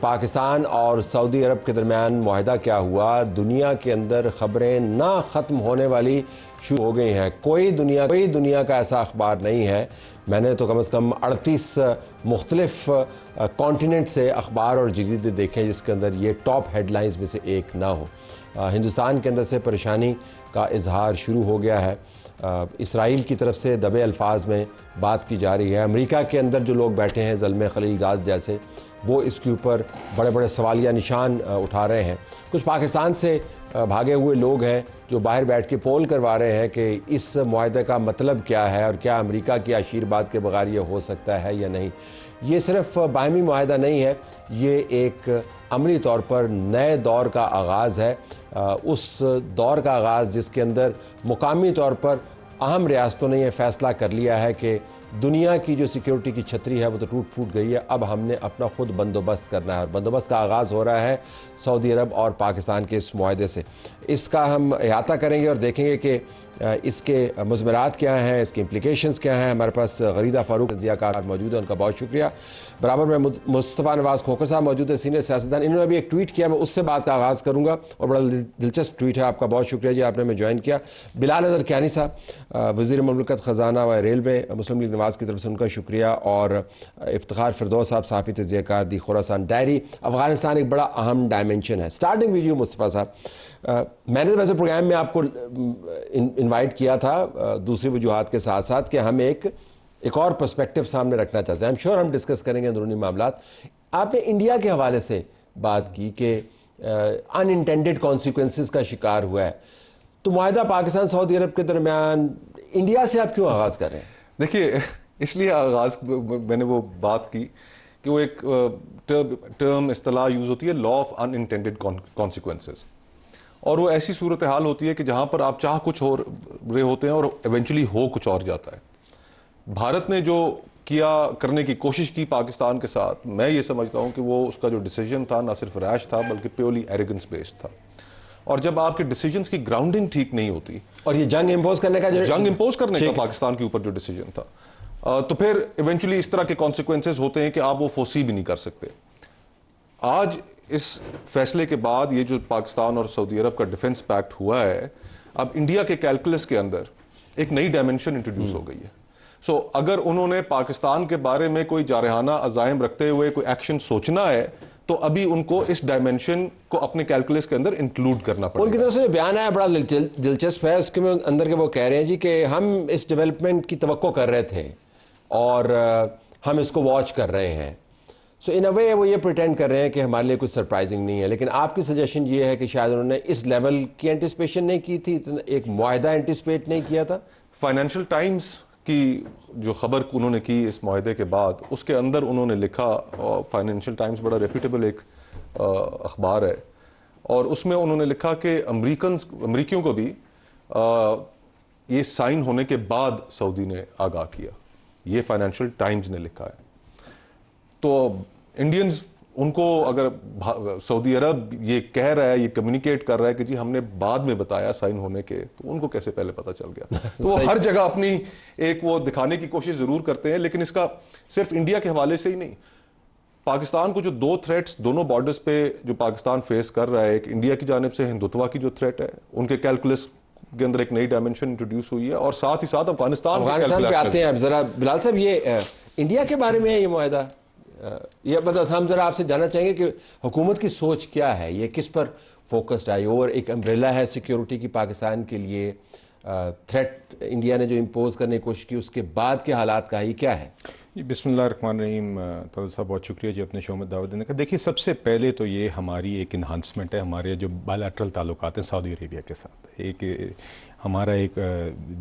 پاکستان اور سعودی عرب کے درمیان معاہدہ کیا ہوا؟ دنیا کے اندر خبریں نہ ختم ہونے والی شروع ہو گئی ہیں۔ کوئی دنیا کا ایسا اخبار نہیں ہے، میں نے تو کم از کم 38 مختلف کانٹیننٹ سے اخبار اور جریدے دیکھے جس کے اندر یہ ٹاپ ہیڈ لائنز میں سے ایک نہ ہو۔ ہندوستان کے اندر سے پریشانی کا اظہار شروع ہو گیا ہے، اسرائیل کی طرف سے دبے الفاظ میں بات کی جا رہی ہے۔ امریکہ کے اندر جو لوگ بیٹھے ہیں زلمے خلیل زاد جیسے، وہ اس کے اوپر بڑے بڑے سوالیہ نشان اٹھا رہے ہیں۔ کچھ پاکستان سے بھاگے ہوئے لوگ ہیں جو باہر بیٹھ کے پول کروا رہے ہیں کہ اس معاہدے کا مطلب کیا ہے اور کیا امریکہ کی آشیرواد کے بغیر یہ ہو سکتا ہے یا نہیں۔ یہ صرف باہمی معاہدہ نہیں ہے، یہ ایک عملی طور پر نئے دور کا آغاز ہے، اس دور کا آغاز جس کے اندر مقامی طور پر اہم ریاستوں نے یہ فیصلہ کر لیا ہے کہ دنیا کی جو سیکیورٹی کی چھتری ہے وہ تو ٹوٹ پھوٹ گئی ہے، اب ہم نے اپنا خود بندوبست کرنا ہے، اور بندوبست کا آغاز ہو رہا ہے سعودی عرب اور پاکستان کے اس معاہدے سے۔ اس کا ہم احاطہ کریں گے اور دیکھیں گے کہ اس کے مضمرات کیا ہیں، اس کے امپلیکیشنز کیا ہیں۔ ہمارے پاس غریدہ فاروق ضیاء کار موجود ہے، ان کا بہت شکریہ۔ برابر میں مصطفیٰ نواز کھوکھر صاحب موجود ہیں، سینئر سیاستدان۔ انہوں نے ابھی ایک ٹویٹ کیا، میں اس سے بات کا آغاز کروں گا، اور بڑا دلچسپ ٹویٹ ہے، آپ کا بہت شکریہ جی، آپ نے ہمیں جوائن کیا۔ بلال اظہر کیانی صاحب، وزیر مملکت خزانہ و ریلوے، مسلم لیگ نواز کی طرف سے ان کا شکریہ، اور افتخار فردوس صاحب، صحافی تجزیہ کار، دی خراسان ڈائری۔ افغانستان ایک بڑا اہم ڈائمنشن ہے۔ سٹارٹنگ ویڈیو مصطفیٰ صاحب، میں نے ویسے پروگرام میں آپ کو انوائٹ کیا تھا دوسری وجوہات کے ساتھ ساتھ کہ ہم ایک اور پرسپیکٹو سامنے رکھنا چاہتے ہیں۔ I'm sure ہم ڈسکس کریں گے اندرونی معاملات۔ آپ نے انڈیا کے حوالے سے بات کی کہ ان انٹینڈڈ کانسیکوینسز کا شکار ہوا ہے، تو معاہدہ پاکستان سعودی عرب کے درمیان انڈیا سے آپ کیوں آغاز کر رہے ہیں؟ دیکھیے، اس لیے آغاز میں نے وہ بات کی کہ وہ ایک ٹرم اصطلاح یوز ہوتی ہے، law of in intended consequences, اور وہ ایسی صورتحال ہوتی ہے کہ جہاں پر آپ چاہ کچھ ہو رہے ہوتے ہیں اور ایونچولی ہو کچھ اور جاتا ہے۔ بھارت نے جو کرنے کی کوشش کی پاکستان کے ساتھ، میں یہ سمجھتا ہوں کہ وہ اس کا جو ڈیسیجن تھا نہ صرف ریش تھا بلکہ پیورلی ایروگنس بیسڈ تھا، اور جب آپ کے ڈیسیجنز کی گراؤنڈنگ ٹھیک نہیں ہوتی، اور یہ جنگ امپوز کرنے کا پاکستان کے اوپر جو ڈیسیجن تھا، تو پھر ایونچولی اس طرح کے کانسیکوینسز ہوتے ہیں کہ آپ وہ فوسی بھی نہیں کر سکتے۔ آج اس فیصلے کے بعد یہ جو پاکستان اور سعودی عرب کا ڈیفنس پیکٹ ہوا ہے، اب انڈیا کے کیلکولس کے اندر ایک نئی ڈائمنشن انٹروڈیوس ہو گئی ہے۔ سو اگر انہوں نے پاکستان کے بارے میں کوئی جارحانہ عزائم رکھتے ہوئے کوئی ایکشن سوچنا ہے تو ابھی ان کو اس ڈائمنشن کو اپنے کیلکولس کے اندر انکلوڈ کرنا پڑے گا۔ ان کی طرف سے جو بیان ہے بڑا دلچسپ ہے، اس کے اندر کے وہ کہہ رہے ہیں جی کہ ہم اس ڈیولپمنٹ کی توقع کر رہے تھے اور ہم اس کو واچ کر رہے ہیں۔ سو ان اے وے وہ یہ پریٹینڈ کر رہے ہیں کہ ہمارے لیے کچھ سرپرائزنگ نہیں ہے، لیکن آپ کی سجیشن یہ ہے کہ شاید انہوں نے اس لیول کی انٹیسپیشن نہیں کی تھی، ایک معاہدہ انٹیسپیٹ نہیں کیا تھا۔ فائنینشل ٹائمز کی جو خبر انہوں نے کی اس معاہدے کے بعد، اس کے اندر انہوں نے لکھا، اور فائنینشل ٹائمز بڑا ریپیوٹیبل ایک اخبار ہے، اور اس میں انہوں نے لکھا کہ امریکیوں کو بھی یہ سائن ہونے کے بعد سعودی نے آگاہ کیا۔ یہ فائنینشل ٹائمز نے لکھا ہے۔ تو انڈینز ان کو، اگر سعودی عرب یہ کہہ رہا ہے، یہ کمیونیکیٹ کر رہا ہے کہ جی ہم نے بعد میں بتایا سائن ہونے کے، تو ان کو کیسے پہلے پتہ چل گیا؟ تو وہ ہر جگہ اپنی ایک وہ دکھانے کی کوشش ضرور کرتے ہیں، لیکن اس کا صرف انڈیا کے حوالے سے ہی نہیں، پاکستان کو جو دو تھریٹس دونوں بارڈرز پہ جو پاکستان فیس کر رہا ہے، ایک انڈیا کی جانب سے ہندوتوا کی جو تھریٹ ہے، ان کے کیلکولس کے اندر ایک نئی ڈائمنشن انٹروڈیوس ہوئی ہے، اور ساتھ ہی ساتھ افغانستان پہ آتے ہیں۔ اب ذرا بلال صاحب، یہ انڈیا کے بارے میں ہے یہ معاہدہ، یہ مطلب ہم ذرا آپ سے جاننا چاہیں گے کہ حکومت کی سوچ کیا ہے، یہ کس پر فوکسڈ ہے؟ اور ایک امبریلا ہے سیکیورٹی کی پاکستان کے لیے، تھریٹ انڈیا نے جو امپوز کرنے کی کوشش کی، اس کے بعد کے حالات کا یہ کیا ہے؟ بسم اللہ الرحمن الرحیم۔ طاہر صاحب بہت شکریہ جی اپنے شو میں دعوت دینے کا۔ دیکھیے، سب سے پہلے تو یہ ہماری ایک انہانسمنٹ ہے ہمارے جو بائیلیٹرل تعلقات ہیں سعودی عربیہ کے ساتھ۔ ایک ہمارا ایک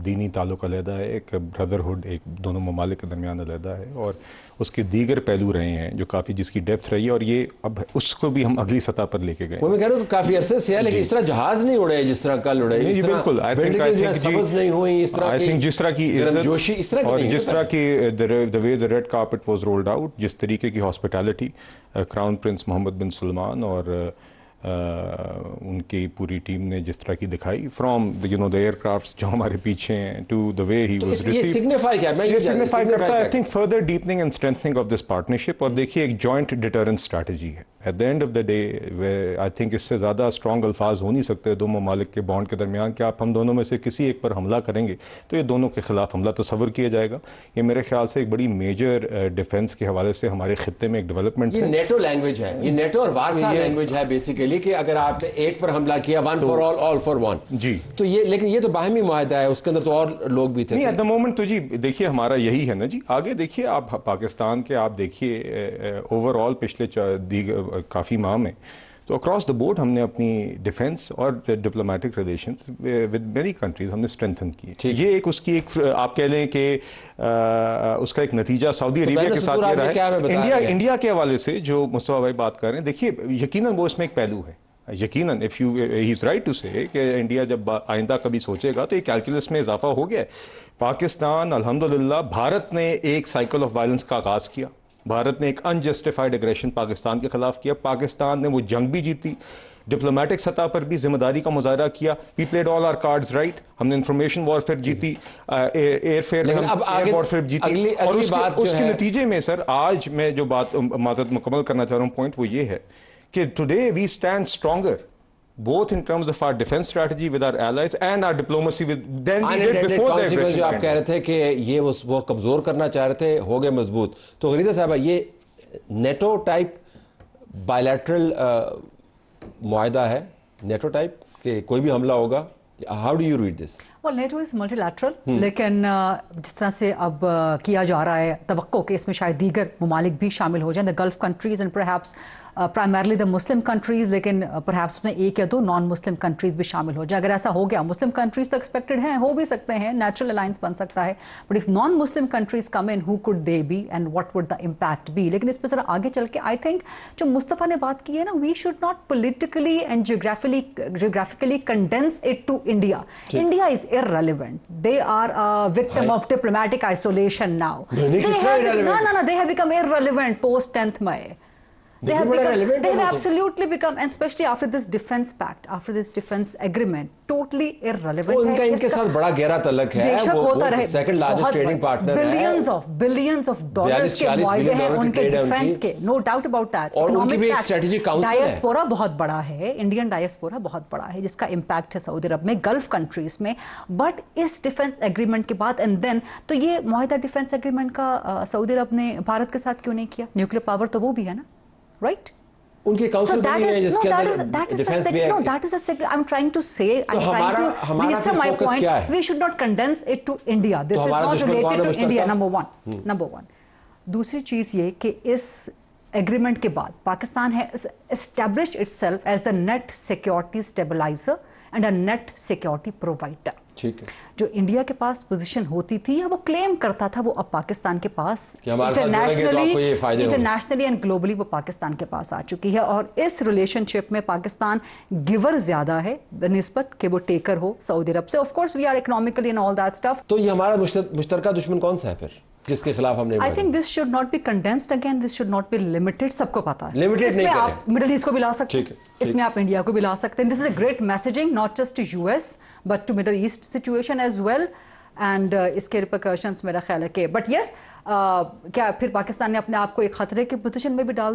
دینی تعلق علیحدہ ہے، ایک بردرہڈ ایک دونوں ممالک کے درمیان علیحدہ ہے، اور اس کے دیگر پہلو رہے ہیں جو کافی جس کی ڈیپتھ رہی ہے، اور یہ اب اس کو بھی ہم اگلی سطح پر لے کے گئے۔ وہ میں کہہ رہا ہوں کافی عرصے سے ہے، لیکن اس طرح جہاز نہیں اڑے جس طرح کل اڑے، جی بالکل، سبز نہیں ہوئی، اس طرح کی جس طرح کی جوشی، اس طرح اور جس طرح کی the way the red carpet was rolled out، جس طریقے کی ہاسپٹیلٹی کراؤن پرنس محمد بن سلمان اور ان کی پوری ٹیم نے جس طرح کی دکھائی، فرام the aircrafts جو ہمارے پیچھے ہیں to the way he was received، یہ سگنیفائی کیا ہے؟ یہ سگنیفائی کرتا ہے I think further deepening and strengthening of this partnership۔ اور دیکھیے، ایک joint deterrence strategy ہے at the end of the day I think اس سے زیادہ اسٹرانگ الفاظ ہو نہیں سکتے دو ممالک کے بانڈ کے درمیان کہ آپ ہم دونوں میں سے کسی ایک پر حملہ کریں گے تو یہ دونوں کے خلاف حملہ تصور کیا جائے گا. یہ میرے خیال سے ایک بڑی میجر ڈیفنس کے حوالے سے ہمارے خطے میں ایک ڈیولپمنٹ ہے. یہ نیٹو لینگویج ہے, یہ نیٹو اور وارسا لینگویج ہے بیسیکلی, کہ اگر آپ نے ایک پر حملہ کیا one for all all for one. جی تو یہ, لیکن یہ تو باہمی معاہدہ ہے, اس کے اندر تو اور لوگ بھی تھے. نہیں ایٹ دا مومنٹ تو جی دیکھیے ہمارا یہی ہے نا جی. آگے دیکھیے آپ پاکستان کے آپ دیکھیے اوور آل پچھلے کافی ماہ میں تو اکراس دا بورڈ ہم نے اپنی ڈیفنس اور diplomatic relations with many countries ہم نے اسٹرینتھن کی. یہ ایک اس کی ایک آپ کہہ لیں کہ اس کا ایک نتیجہ سعودی عربیہ کے ساتھ یہ رہا ہے. انڈیا کے حوالے سے جو مصطفیٰ بھائی بات کر رہے ہیں, دیکھیے یقیناً وہ اس میں ایک پہلو ہے. یقیناً ہی از رائٹ ٹو سے کہ انڈیا جب آئندہ کبھی سوچے گا تو یہ کیلکولس میں اضافہ ہو گیا ہے. پاکستان الحمدللہ بھارت نے ایک سائیکل آف وائلنس کا آغاز کیا. بھارت نے ایک انجسٹیفائڈ اگریشن پاکستان کے خلاف کیا. پاکستان نے وہ جنگ بھی جیتی, ڈپلومیٹک سطح پر بھی ذمہ داری کا مظاہرہ کیا. We played all our cards right. ہم نے انفارمیشن وارفیئر جیتی, ایئر وارفیئر جیتی, اور اس کے نتیجے میں سر آج میں جو بات معذرت مکمل کرنا چاہ رہا ہوں پوائنٹ وہ یہ ہے کہ today we stand stronger both in terms of our defense strategy with our allies and our diplomacy with than we did before the aggression. جو آپ کہہ رہے تھے کہ یہ وہ کمزور کرنا چاہ رہے تھے, ہو گئے مضبوط. تو غریزہ صاحبہ یہ نیٹو ٹائپ بائیلیٹرل معاہدہ ہے, نیٹو ٹائپ کہ کوئی بھی حملہ ہوگا, how do you read this? well NATO is multilateral, لیکن جس طرح سے اب کیا جا رہا ہے توقع کہ اس میں شاید دیگر ممالک بھی شامل ہو جائیں, the gulf countries and perhaps primarily the Muslim countries, لیکن perhaps میں ایک یا دو نان مسلم کنٹریز بھی شامل ہو جائے. اگر ایسا ہو گیا, مسلم کنٹریز تو ایکسپیکٹڈ ہیں, ہو بھی سکتے ہیں, نیچرل الائنس بن سکتا ہے, but if non Muslim countries come in, who could they be and what would the impact be. لیکن اس پہ ذرا آگے چل کے I think جو مصطفیٰ نے بات کی ہے نا, we should not politically and geographically condense it to India. India is irrelevant. They are a victim of diplomatic isolation now. They have become irrelevant post 10th May. They have absolutely become, and especially after this defense pact, after this defense agreement, totally irrelevant. ان کا ان کے ساتھ بڑا گہرا تعلق ہے, وہ second largest trading partner ہے, billions of dollars کے معاہدے ہیں ان کے ڈیفنس کے, no doubt about that. اور ان کی بھی ایک اسٹریٹجک کاؤنسل ہے. ڈائسپورا بہت بڑا ہے, انڈین ڈائسپورا بہت بڑا ہے جس کا امپیکٹ ہے سعودی عرب میں, گلف کنٹریز میں. بٹ اس ڈیفنس ایگریمنٹ کے بعد اینڈ دین تو یہ معاہدہ ڈیفنس ایگریمنٹ کا سعودی عرب نے بھارت کے ساتھ کیوں نہیں کیا؟ نیوکلیئر پاور تو وہ بھی ہے نا, right? ان کی کاؤنسل بنی ہے جس کے اندر ڈیفنس بھی ہے. No, that is the I'm trying to say, I'm trying to register my point. We should not condense it to India. This is not related to India, number one. دوسری چیز یہ کہ اس ایگریمنٹ کے بعد Pakistan has established itself as the net security stabilizer and a net security provider. جو India کے پاس position ہوتی تھی یا وہ کلیم کرتا تھا, وہ اب پاکستان کے پاس انٹرنیشنلی اینڈ گلوبلی وہ پاکستان کے پاس آ چکی ہے. اور اس ریلیشن شپ میں پاکستان گیور زیادہ ہے بنسبت کہ وہ ٹیکر ہو سعودی عرب سے. Of course we are economically and all that stuff. تو یہ ہمارا مشترکہ دشمن کون سا ہے پھر جس کے خلاف ہم نے؟ I think this should not be condensed again, this should not be limited. سب کو پتا ہے لمیٹڈ نہیں کریں. آپ مڈل ایسٹ کو بھی لا سکتے ہیں, اس میں آپ انڈیا کو بھی لا سکتے ہیں. This is a great messaging not just to US but to Middle East situation as well. And اس کے repercussions میرا خیال ہے کہ but yes کیا پھر پاکستان نے اپنے آپ کو ایک خطرے کی پوزیشن میں بھی ڈال دیا؟